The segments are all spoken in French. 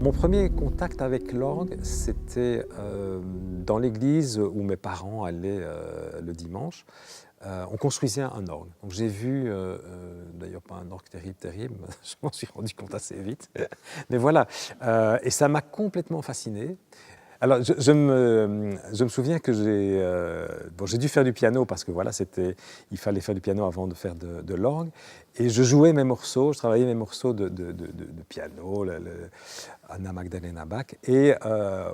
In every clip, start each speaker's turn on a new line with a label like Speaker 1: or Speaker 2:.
Speaker 1: Mon premier contact avec l'orgue, c'était dans l'église où mes parents allaient le dimanche. On construisait un orgue. Donc j'ai vu, d'ailleurs pas un orgue terrible, je m'en suis rendu compte assez vite. Mais voilà, et ça m'a complètement fasciné. Alors je me souviens que j'ai dû faire du piano parce que voilà, il fallait faire du piano avant de faire de l'orgue. Et je jouais mes morceaux, je travaillais mes morceaux de piano, Anna Magdalena Bach. Et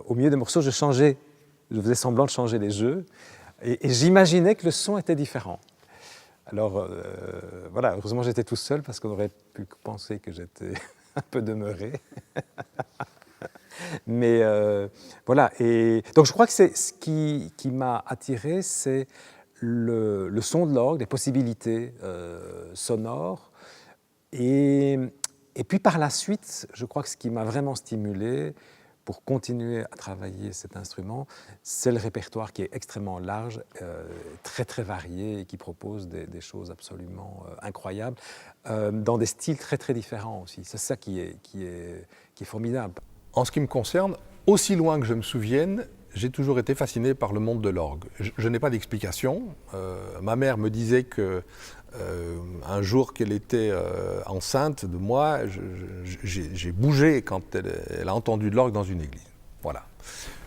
Speaker 1: au milieu des morceaux, je faisais semblant de changer les jeux. Et j'imaginais que le son était différent. Alors voilà, heureusement j'étais tout seul parce qu'on aurait pu penser que j'étais un peu demeuré. Mais voilà, et donc je crois que c'est ce qui m'a attiré, c'est le son de l'orgue, les possibilités sonores. Et puis par la suite, je crois que ce qui m'a vraiment stimulé pour continuer à travailler cet instrument, c'est le répertoire qui est extrêmement large, très très varié et qui propose des choses absolument incroyables, dans des styles très très différents aussi. C'est ça qui est formidable.
Speaker 2: En ce qui me concerne, aussi loin que je me souvienne, j'ai toujours été fasciné par le monde de l'orgue. Je n'ai pas d'explication. Ma mère me disait que un jour qu'elle était enceinte de moi, j'ai bougé quand elle a entendu de l'orgue dans une église. Voilà.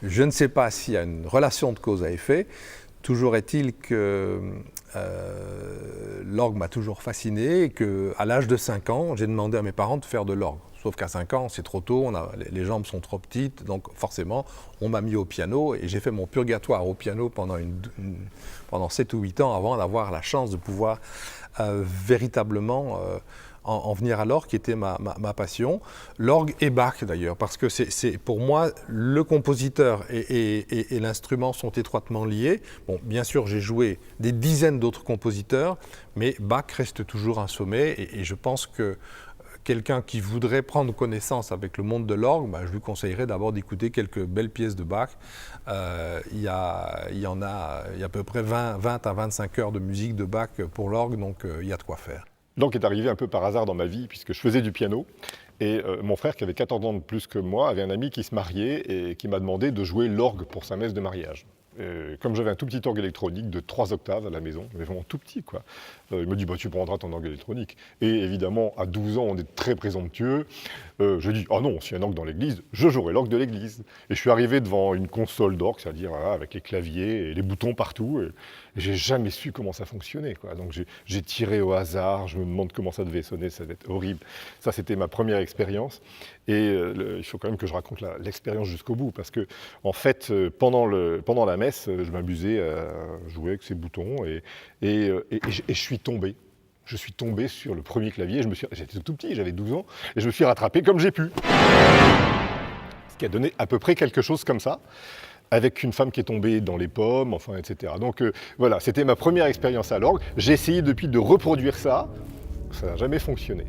Speaker 2: Je ne sais pas s'il y a une relation de cause à effet. Toujours est-il que l'orgue m'a toujours fasciné et qu'à l'âge de 5 ans, j'ai demandé à mes parents de faire de l'orgue. Sauf qu'à 5 ans, c'est trop tôt, les jambes sont trop petites, donc forcément, on m'a mis au piano et j'ai fait mon purgatoire au piano pendant 7 ou 8 ans avant d'avoir la chance de pouvoir véritablement en venir à l'orgue, qui était ma passion. L'orgue et Bach d'ailleurs, parce que c'est pour moi, le compositeur et l'instrument sont étroitement liés. Bon, bien sûr, j'ai joué des dizaines d'autres compositeurs, mais Bach reste toujours un sommet et je pense que quelqu'un qui voudrait prendre connaissance avec le monde de l'orgue, je lui conseillerais d'abord d'écouter quelques belles pièces de Bach. Il y a à peu près 20 à 25 heures de musique de Bach pour l'orgue, donc il y a de quoi faire.
Speaker 3: L'orgue est arrivé un peu par hasard dans ma vie, puisque je faisais du piano. Et mon frère, qui avait 14 ans de plus que moi, avait un ami qui se mariait et qui m'a demandé de jouer l'orgue pour sa messe de mariage. Comme j'avais un tout petit orgue électronique de 3 octaves à la maison, mais vraiment tout petit, quoi. Il me dit, tu prendras ton orgue électronique. Et évidemment, à 12 ans, on est très présomptueux. Je dis, ah non, s'il y a un orgue dans l'église, je jouerai l'orgue de l'église. Et je suis arrivé devant une console d'orgue, c'est-à-dire avec les claviers et les boutons partout. Et j'ai jamais su comment ça fonctionnait, quoi. Donc j'ai tiré au hasard, je me demande comment ça devait sonner, ça devait être horrible. Ça, c'était ma première expérience. Et il faut quand même que je raconte l'expérience jusqu'au bout, parce que en fait, pendant la messe, je m'amusais à jouer avec ces boutons et je suis tombé. Je suis tombé sur le premier clavier, j'étais tout petit, j'avais 12 ans, et je me suis rattrapé comme j'ai pu. Ce qui a donné à peu près quelque chose comme ça, avec une femme qui est tombée dans les pommes, enfin, etc. Donc voilà, c'était ma première expérience à l'orgue. J'ai essayé depuis de reproduire ça, ça n'a jamais fonctionné.